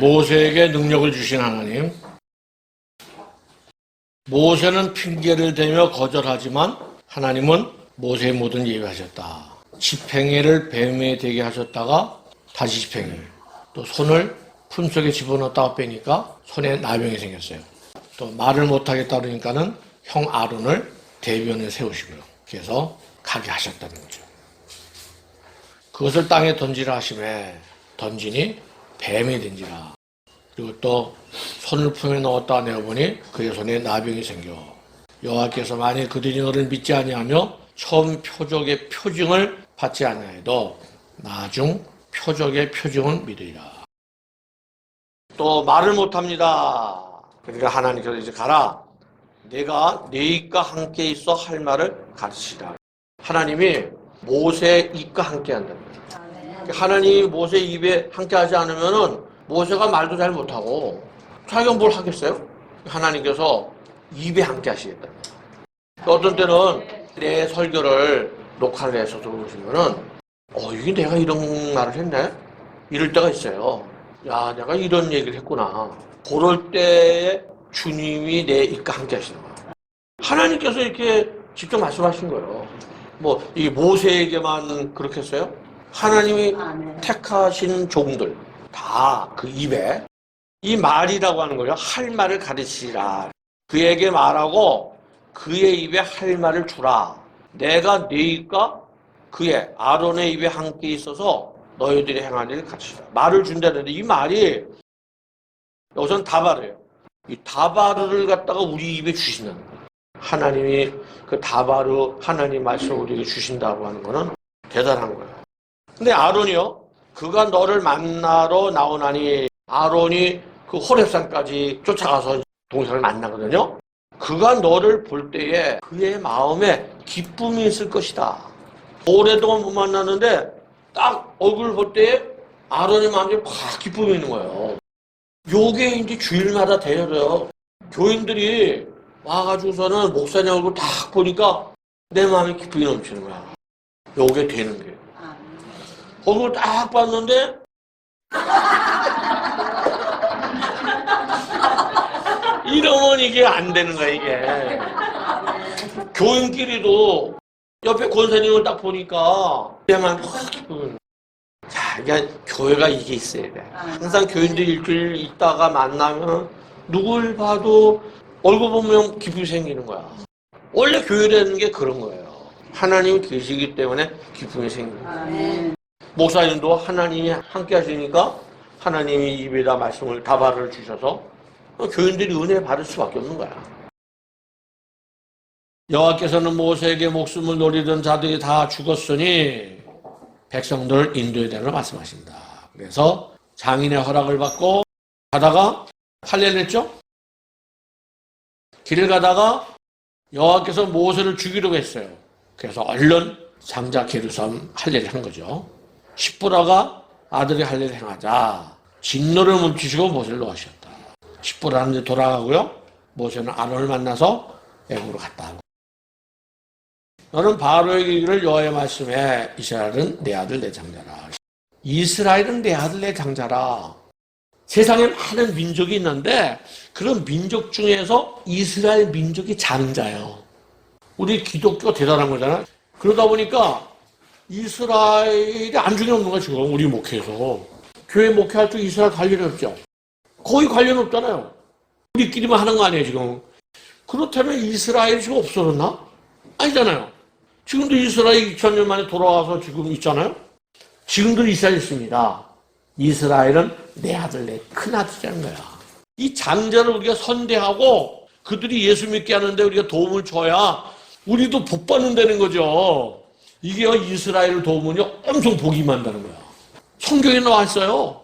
모세에게 능력을 주신 하나님. 모세는 핑계를 대며 거절하지만 하나님은 모세의 모든 예비하셨다. 지팽이를 뱀에 대게 하셨다가 다시 지팽이. 또 손을 품속에 집어넣었다가 빼니까 손에 나병이 생겼어요. 또 말을 못하겠다 그러니까는 형 아론을 대변에 세우시고요. 그래서 가게 하셨다는 거죠. 그것을 땅에 던지라 하심에 던지니 뱀이 된지라. 그리고 또 손을 품에 넣었다 내어보니 그의 손에 나병이 생겨. 여호와께서 만일 그들이 너를 믿지 아니하며 처음 표적의 표징을 받지 아니하여도 나중 표적의 표징은 믿으리라. 또 말을 못합니다. 그러니까 하나님께서 이제 가라. 내가 네 입과 함께 있어 할 말을 가르치라. 하나님이 모세 입과 함께 한답니다. 하나님이 모세 입에 함께 하지 않으면은 모세가 말도 잘 못하고 자기가 뭘 하겠어요? 하나님께서 입에 함께 하시겠다. 어떤 때는 내 설교를 녹화를 해서 들어보시면은 이게 내가 이런 말을 했네? 이럴 때가 있어요. 야, 내가 이런 얘기를 했구나. 그럴 때에 주님이 내 입과 함께 하시는 거예요. 하나님께서 이렇게 직접 말씀하신 거예요. 이 모세에게만 그렇게 했어요? 하나님이 택하신 종들 다 그 입에 이 말이라고 하는 거죠. 할 말을 가르치라. 그에게 말하고 그의 입에 할 말을 주라. 내가 네 입과 그의 아론의 입에 함께 있어서 너희들이 행할 일을 가르치라. 말을 준다는데 이 말이 여기서는 다바르예요. 이 다바르를 갖다가 우리 입에 주신다는 거예요. 하나님이 그 다바르 하나님 말씀을 우리에게 주신다고 하는 거는 대단한 거예요. 근데 아론이요. 그가 너를 만나러 나오나니 아론이 그 호렙산까지 쫓아가서 동생을 만나거든요. 그가 너를 볼 때에 그의 마음에 기쁨이 있을 것이다. 오래동안 못 만났는데 딱 얼굴 볼 때에 아론의 마음에 확 기쁨이 있는 거예요. 요게 이제 주일마다 되어요. 교인들이 와가지고서는 목사님 얼굴 딱 보니까 내 마음에 기쁨이 넘치는 거야. 요게 되는 게. 얼굴 딱 봤는데 이러면 이게 안 되는 거야, 이게. 교인끼리도 옆에 권사님을 딱 보니까 내 마음이 확 기쁨이. 자, 이게 교회가 이게 있어야 돼. 항상 교인들이 일주일 있다가 만나면 누굴 봐도 얼굴 보면 기쁨이 생기는 거야. 원래 교회라는 게 그런 거예요. 하나님이 계시기 때문에 기쁨이 생기는 거예요. 목사님도 하나님이 함께 하시니까 하나님이 입에다 말씀을 다발을 주셔서 교인들이 은혜 받을 수밖에 없는 거야. 여호와께서는 모세에게 목숨을 노리던 자들이 다 죽었으니 백성들을 인도해야 되는 말씀하십니다. 그래서 장인의 허락을 받고 가다가 할례를 했죠. 길을 가다가 여호와께서 모세를 죽이려고 했어요. 그래서 얼른 장자 게르솜 할례를 한 거죠. 십보라가 아들이 할례를 행하자 진노를 멈추시고 모세를 놓으셨다. 십보라는 이제 돌아가고요. 모세는 아론을 만나서 애굽으로 갔다. 너는 바로에게 이르기를 여호와의 말씀에 이스라엘은 내 아들 내 장자라. 이스라엘은 내 아들 내 장자라. 세상에 많은 민족이 있는데 그런 민족 중에서 이스라엘 민족이 장자예요. 우리 기독교 대단한 거잖아요. 그러다 보니까 이스라엘이 안중에 없는 거야, 지금 우리 목회에서. 교회 목회할 때 이스라엘 관련이 없죠. 거의 관련 없잖아요. 우리끼리만 하는 거 아니에요, 지금. 그렇다면 이스라엘이 지금 없어졌나? 아니잖아요. 지금도 이스라엘 2000년 만에 돌아와서 지금 있잖아요. 지금도 이스라엘 있습니다. 이스라엘은 내 아들, 내 큰아들이라는 거야. 이 장자를 우리가 선대하고 그들이 예수 믿게 하는데 우리가 도움을 줘야 우리도 복 받는다는 거죠. 이게 이스라엘을 도우면 엄청 복이 많다는 거야. 성경에 나와 있어요.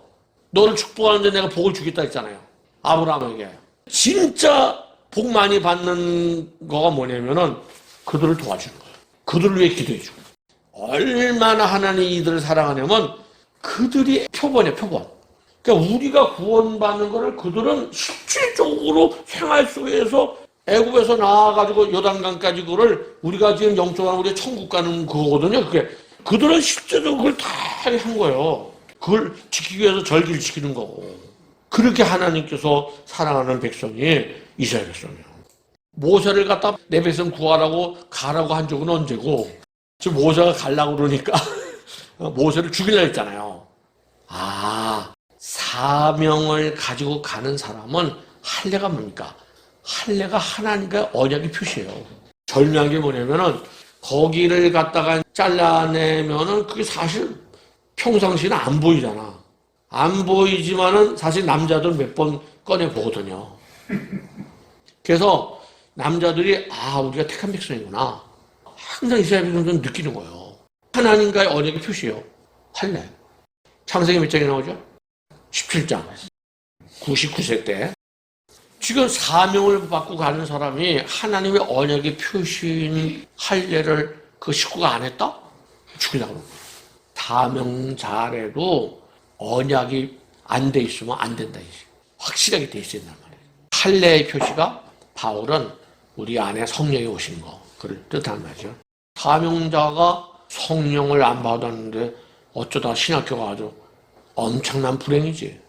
너를 축복하는데 내가 복을 주겠다 했잖아요. 아브라함에게. 진짜 복 많이 받는 거가 뭐냐면은 그들을 도와주는 거예요. 그들을 위해 기도해 주고. 얼마나 하나님이 이들을 사랑하냐면 그들이 표본이에요, 표본. 그러니까 우리가 구원받는 거를 그들은 실질적으로 생활 속에서 애굽에서 나와가지고 요단강까지 그거를 우리가 지금 영적으로 우리 천국 가는 그거거든요. 그게 그들은 실제적으로 그걸 다 한 거예요. 그걸 지키기 위해서 절기를 지키는 거고. 그렇게 하나님께서 사랑하는 백성이 이스라엘 백성이에요. 모세를 갖다 내 백성 구하라고 가라고 한 적은 언제고, 지금 모세가 가려고 그러니까 모세를 죽이려 했잖아요. 아, 사명을 가지고 가는 사람은 할례가 뭡니까? 할례가 하나님과의 언약의 표시예요. 절묘한 게 뭐냐면은 거기를 갖다가 잘라내면은 그게 사실 평상시는 안 보이잖아. 안 보이지만은 사실 남자들 몇 번 꺼내 보거든요. 그래서 남자들이 우리가 택한 백성이구나. 항상 이스라엘 백성들은 느끼는 거예요. 하나님과의 언약의 표시예요. 할례. 창세기 몇 장에 나오죠? 17장. 99세 때. 지금 사명을 받고 가는 사람이 하나님의 언약의 표시인 할례를 그 식구가 안 했다? 죽이려고 그러는 거예요. 사명 잘해도 언약이 안 돼 있으면 안 된다. 확실하게 돼 있어야 된단 말이에요. 할례의 표시가 바울은 우리 안에 성령이 오신 거, 그걸 뜻한 말이죠. 사명자가 성령을 안 받았는데 어쩌다 신학교가 아주 엄청난 불행이지.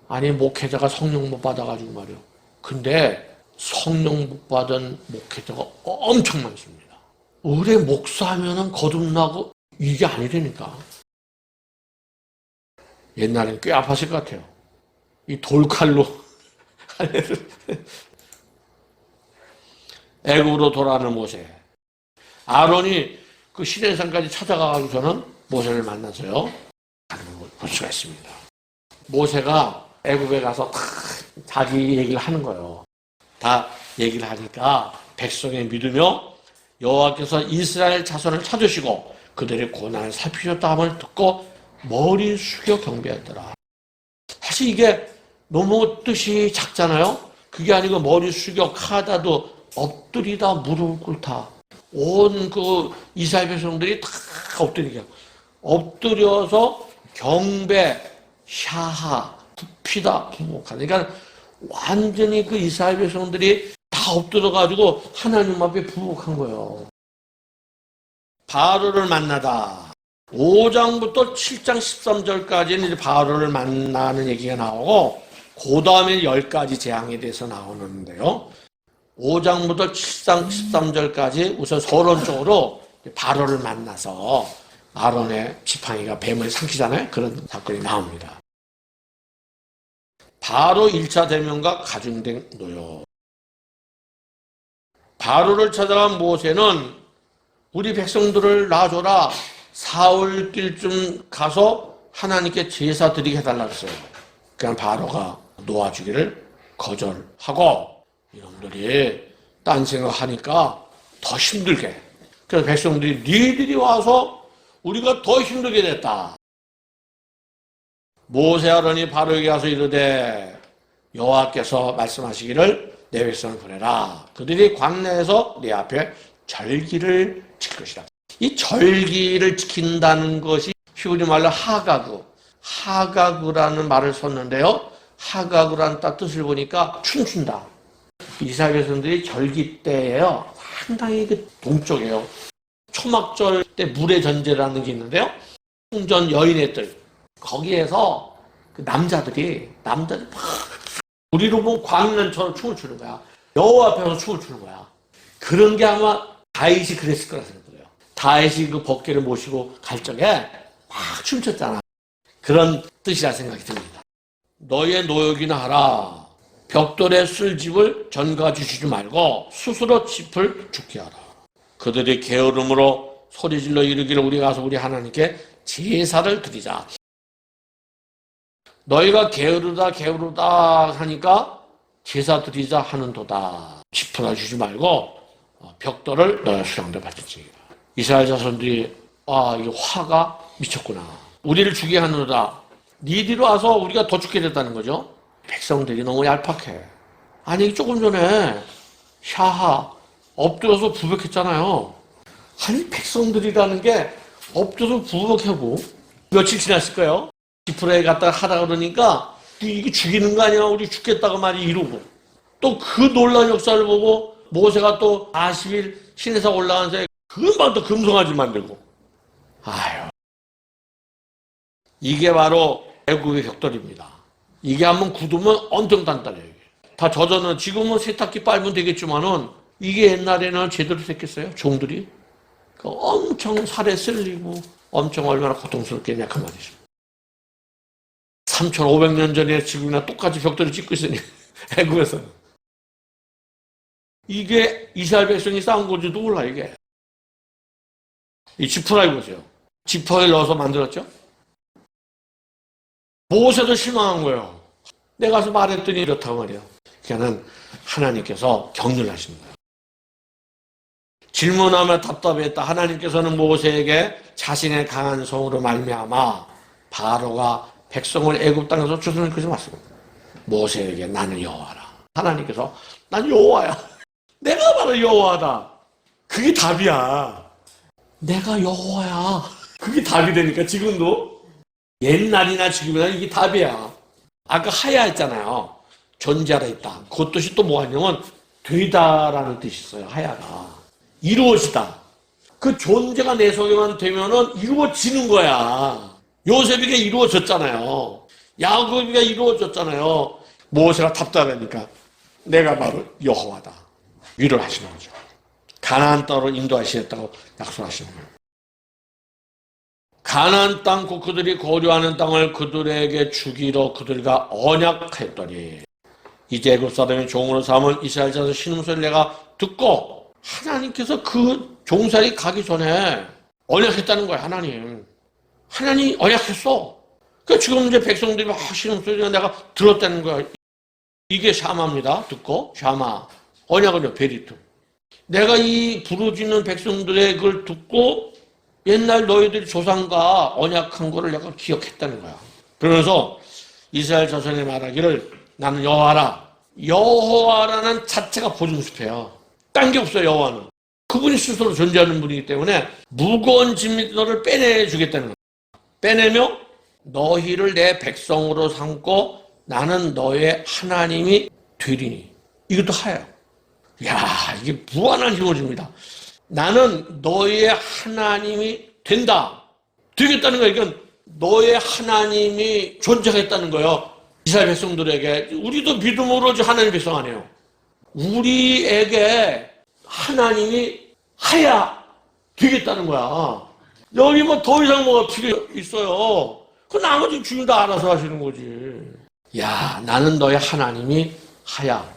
아니, 목회자가 성령 못 받아가지고 말이요. 근데 성령 못 받은 목회자가 엄청 많습니다. 의뢰 목사하면은 거듭나고 이게 아니라니까. 옛날엔 꽤 아팠을 것 같아요. 이 돌칼로 애굽으로 돌아가는 모세. 아론이 그 시내산까지 찾아가가지고서는 모세를 만나서요. 하는 걸 볼 수가 있습니다. 모세가 애굽에 가서 다 자기 얘기를 하는 거예요. 다 얘기를 하니까 백성의 믿으며 여호와께서 이스라엘 자손을 찾으시고 그들의 고난을 살피셨다 함을 듣고 머리 숙여 경배하더라. 사실 이게 너무 뜻이 작잖아요. 그게 아니고 머리 숙여 카다도 엎드리다 무릎 꿇다. 온 그 이스라엘 백성들이 다 엎드리게 엎드려서 경배, 샤하, 굽히다, 부목하다. 그러니까 완전히 그 이스라엘 백성들이 다 엎드려가지고 하나님 앞에 부목한 거예요. 바로를 만나다. 5장부터 7장 13절까지는 이제 바로를 만나는 얘기가 나오고, 그 다음에 10가지 재앙에 대해서 나오는데요. 5장부터 7장 13절까지 우선 서론적으로 바로를 만나서 아론의 지팡이가 뱀을 삼키잖아요. 그런 사건이 나옵니다. 바로 1차 대면과 가중된 노역. 바로를 찾아간 모세는 우리 백성들을 놔줘라. 사흘길쯤 가서 하나님께 제사 드리게 해달라고 했어요. 그냥 바로가 놓아주기를 거절하고, 이놈들이 딴 생각하니까 더 힘들게. 그래서 백성들이 니들이 와서 우리가 더 힘들게 됐다. 모세 아론이 바로에게 가서 이르되 여호와께서 말씀하시기를 내 백성을 보내라. 그들이 광야에서 내 앞에 절기를 지킬 것이다. 이 절기를 지킨다는 것이 히브리 말로 하가구라는 말을 썼는데요. 하가구라는 뜻을 보니까 춤춘다. 이스라엘 백성들이 절기 때예요. 상당히 그 동쪽이에요. 초막절 때 물의 전제라는 게 있는데요. 풍전 여인의 뜰. 거기에서 그 남자들이 막 우리로 보면 광년처럼 춤을 추는 거야. 여호와 앞에서 춤을 추는 거야. 그런 게 아마 다윗이 그랬을 거라 생각해요. 다윗이 그 법궤를 모시고 갈 적에 막 춤췄잖아. 그런 뜻이라 생각이 듭니다. 너의 노역이나 하라. 벽돌에 쓸 집을 전가 주시지 말고 스스로 짚을 죽게 하라. 그들이 게으름으로 소리질러 이르기를 우리가 가서 우리 하나님께 제사를 드리자. 너희가 게으르다 하니까 제사 드리자 하는도다. 짚으라 주지 말고 벽돌을 너희 수양대 바치지. 이스라엘 자손들이 이게 화가 미쳤구나. 우리를 죽게 하는도다. 니들이 와서 우리가 더 죽게 됐다는 거죠. 백성들이 너무 얄팍해. 아니 조금 전에 샤하 엎드려서 부복했잖아요. 아니 백성들이라는 게 엎드려서 부복하고 며칠 지났을까요? 지프라에 갔다가 하다 그러니까 이게 죽이는 거 아니야? 우리 죽겠다고 말이 이러고, 또 그 놀라운 역사를 보고 모세가 또 40일 시내산 올라간 새에 금방 또 금송아지 만들고. 아유, 이게 바로 애굽의 벽돌입니다. 이게 한번 굳으면 엄청 단단해요. 이게. 다 젖어는 지금은 세탁기 빨면 되겠지만은 이게 옛날에는 제대로 됐겠어요? 종들이? 그러니까 엄청 살에 쓸리고 엄청 얼마나 고통스럽겠냐 그 말이죠. 3,500년 전에 지금이나 똑같이 벽돌을 찍고 있으니 애국에서는. 이게 이스라엘 백성이 쌓은 건지도 몰라 이게. 이 지푸라기 보세요. 지퍼에 넣어서 만들었죠? 모세도 실망한 거예요. 내가 가서 말했더니 이렇다고 말이에요. 그러니까는 하나님께서 격려를 하시는 거예요. 질문하며 답답했다. 하나님께서는 모세에게 자신의 강한 성으로 말미암아 바로가 백성을 애굽 땅에서 추수할 것을 말씀합니다. 모세에게 나는 여호와라. 하나님께서 난 여호와야. 내가 바로 여호와다. 그게 답이야. 내가 여호와야. 그게 답이 되니까 지금도 옛날이나 지금이나 이게 답이야. 아까 하야 했잖아요. 존재하라 했다. 그 뜻이 또 뭐냐면 되다라는 뜻이 있어요. 하야가. 이루어지다. 그 존재가 내 속에만 되면은 이루어지는 거야. 요셉이가 이루어졌잖아요. 야곱이가 이루어졌잖아요. 모세가 답답하니까 내가 바로 여호와다. 위로를 하시는 거죠. 가나안 땅으로 인도하시겠다고 약속하시는 거예요. 가나안 땅 곧 그들이 거류하는 땅을 그들에게 주기로 그들과 언약했더니 이제 애굽 사람이 종으로 삼은 이스라엘 자손 신음소리를 내가 듣고 하나님께서 그 종살이 가기 전에 언약했다는 거야. 하나님 언약했어. 그러니까 지금 이제 백성들이 막 신음소리를 내가 들었다는 거야. 이게 샤마입니다. 듣고 샤마. 언약은요 베리트. 내가 이 부르짖는 백성들의 그걸 듣고 옛날 너희들 조상과 언약한 거를 내가 기억했다는 거야. 그러면서 이스라엘 자손이 말하기를 나는 여호와라. 여호와라는 자체가 보증수표야. 딴 게 없어요. 여호와는. 그분이 스스로 존재하는 분이기 때문에 무거운 짐들을 빼내주겠다는 거야. 빼내며 너희를 내 백성으로 삼고 나는 너의 하나님이 되리니. 이것도 하야. 야, 이게 무한한 힘을 줍니다. 나는 너의 하나님이 된다. 되겠다는 거예요. 그러니까 너의 하나님이 존재하겠다는 거예요. 이스라엘 백성들에게. 우리도 믿음으로 하나님 백성 아니에요. 우리에게 하나님이 하야 되겠다는 거야. 여기 뭐 더 이상 뭐가 필요 있어요. 그 나머지 주인 다 알아서 하시는 거지. 야, 나는 너의 하나님이 하야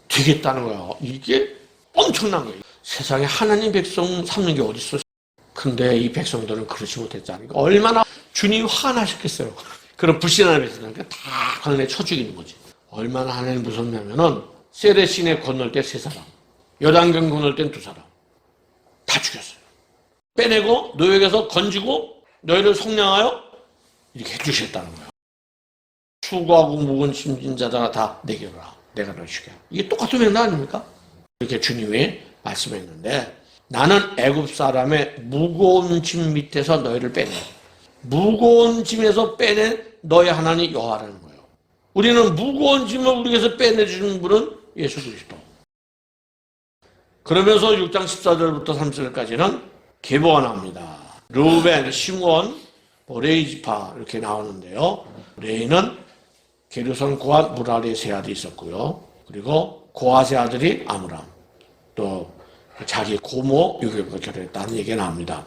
되겠다는 거야. 이게 엄청난 거예요. 세상에 하나님 백성 삼는 게 어딨어. 근데 이 백성들은 그렇지 못했잖아요. 얼마나 주님 화나셨겠어요. 그런 불신하는 백성들은 다 강에 쳐 죽이는 거지. 얼마나 하나님 무섭냐면은 세레시내 건널 때 3사람, 요단강 건널 땐 2사람 다 죽였어요. 빼내고 노역에서 건지고 너희를 속량하여 이렇게 해주셨다는 거예요. 수고하고 묵은 힘진 자들아 다 내게 오라. 내가 너희 죽여. 이게 똑같은 맥락 아닙니까? 이렇게 주님이 말씀했는데 나는 애굽 사람의 무거운 짐 밑에서 너희를 빼내. 무거운 짐에서 빼낸 너희 하나님 여호와라는 거예요. 우리는 무거운 짐을 우리에게서 빼내주는 분은 예수 그리스도. 그러면서 6장 14절부터 30절까지는 계보가 나옵니다. 르우벤, 시므온, 레위 지파 이렇게 나오는데요. 레위는 게르손, 고앗, 무랄의 세 아들이 있었고요. 그리고 고앗의 아들이 아므람, 또 자기 고모 요셉과 결혼했다는 얘기가 나옵니다.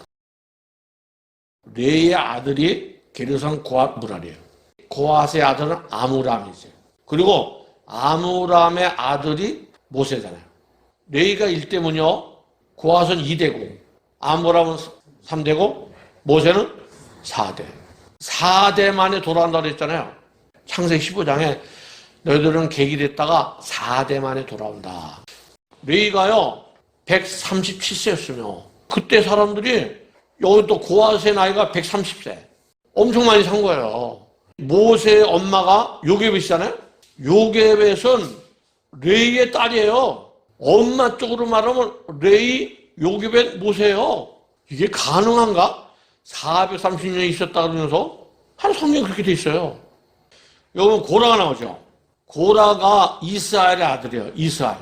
레위의 아들이 게르손, 고앗, 무랄이에요. 고앗의 아들은 아므람이세요. 그리고 아므람의 아들이 모세잖아요. 레위가 1대면요, 고앗은 2대고, 아므람은 3대고, 모세는 4대. 4대 만에 돌아온다고 했잖아요. 창세기 15장에 너희들은 객일했다가 4대 만에 돌아온다. 레위가요 137세였으며 그때 사람들이 여기 또 고앗의 나이가 130세. 엄청 많이 산 거예요. 모세의 엄마가 요게벳이잖아요. 요게벳은 레위의 딸이에요. 엄마 쪽으로 말하면 레위, 요게벳, 모세예요. 이게 가능한가? 430년 있었다 그러면서 한 성경이 그렇게 돼 있어요. 여러분 고라가 나오죠. 고라가 이스라엘의 아들이에요. 이스라엘.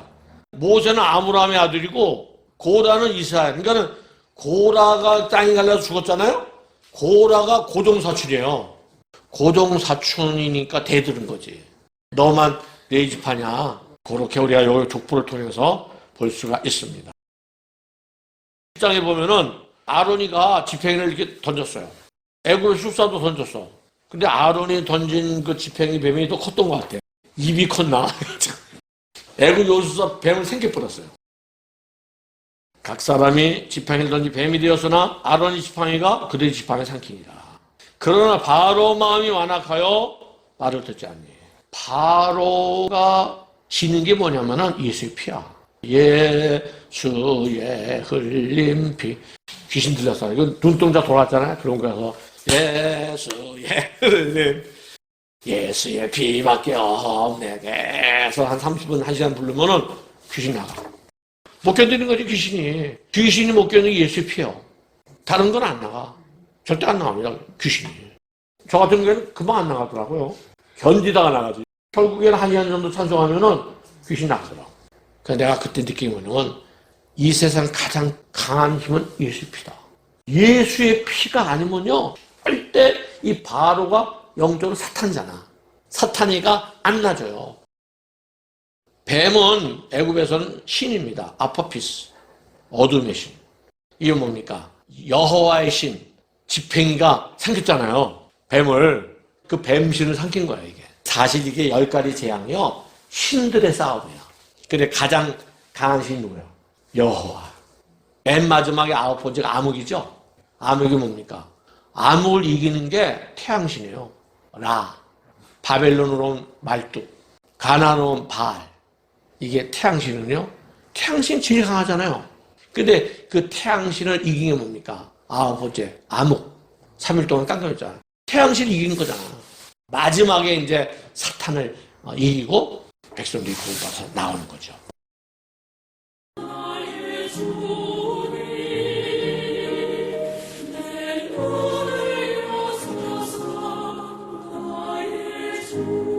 모세는 아므람의 아들이고 고라는 이스라엘. 그러니까는 고라가 땅이 갈라서 죽었잖아요. 고라가 고종사출이에요. 고종사춘이니까 대들은 거지. 너만 내 집하냐. 그렇게 우리가 요 족보를 통해서 볼 수가 있습니다. 1장에 보면은 아론이가 지팡이를 이렇게 던졌어요. 애굽의 술사도 던졌어. 근데 아론이 던진 그 지팡이 뱀이 더 컸던 것 같아. 입이 컸나? 애굽 요술사 뱀을 생겨버렸어요. 각 사람이 지팡이를 던지 뱀이 되었으나 아론이 지팡이가 그들의 지팡이를 삼키니라. 그러나 바로 마음이 완악하여 말을 듣지 않니. 바로가 지는 게 뭐냐면은 예수의 피야. 예수의 흘린 피. 귀신 들렸어요. 이거 눈동자 돌았잖아요. 그런 거여서 예수의 흘린 예수의 피밖에 없네게서 한 30분, 1시간 부르면은 귀신 나가. 못 견디는 거지, 귀신이. 귀신이 못 견디는 게 예수의 피요. 다른 건 안 나가. 절대 안 나갑니다, 귀신이. 저 같은 경우에는 금방 안 나가더라고요. 견디다가 나가지. 결국에는 1시간 정도 찬송하면은 귀신 나가더라고. 그래서 내가 그때 느낀 거는 이 세상 가장 강한 힘은 예수의 피다. 예수의 피가 아니면요, 절대 이 바로가 영적으로 사탄이잖아. 사탄이가 안 놔줘요. 뱀은 애굽에서는 신입니다. 아포피스, 어둠의 신. 이게 뭡니까? 여호와의 신, 지팡이가 삼켰잖아요. 뱀을. 그 뱀신을 삼킨 거야, 이게. 사실 이게 10가지 재앙이요, 신들의 싸움이에요. 근데 가장 강한 신이 누구예요? 여호와. 맨 마지막에 9번째가 암흑이죠? 암흑이 뭡니까? 암흑을 이기는 게 태양신이에요. 라. 바벨론으로 온 말뚝. 가나안으로 온 바알. 이게 태양신은요, 태양신 제일 강하잖아요. 근데 그 태양신을 이긴 게 뭡니까? 9번째, 암흑. 3일 동안 깡깡했잖아. 태양신을 이긴 거잖아. 마지막에 이제 사탄을 이기고 백성들이 구원받아서 나오는 거죠. 주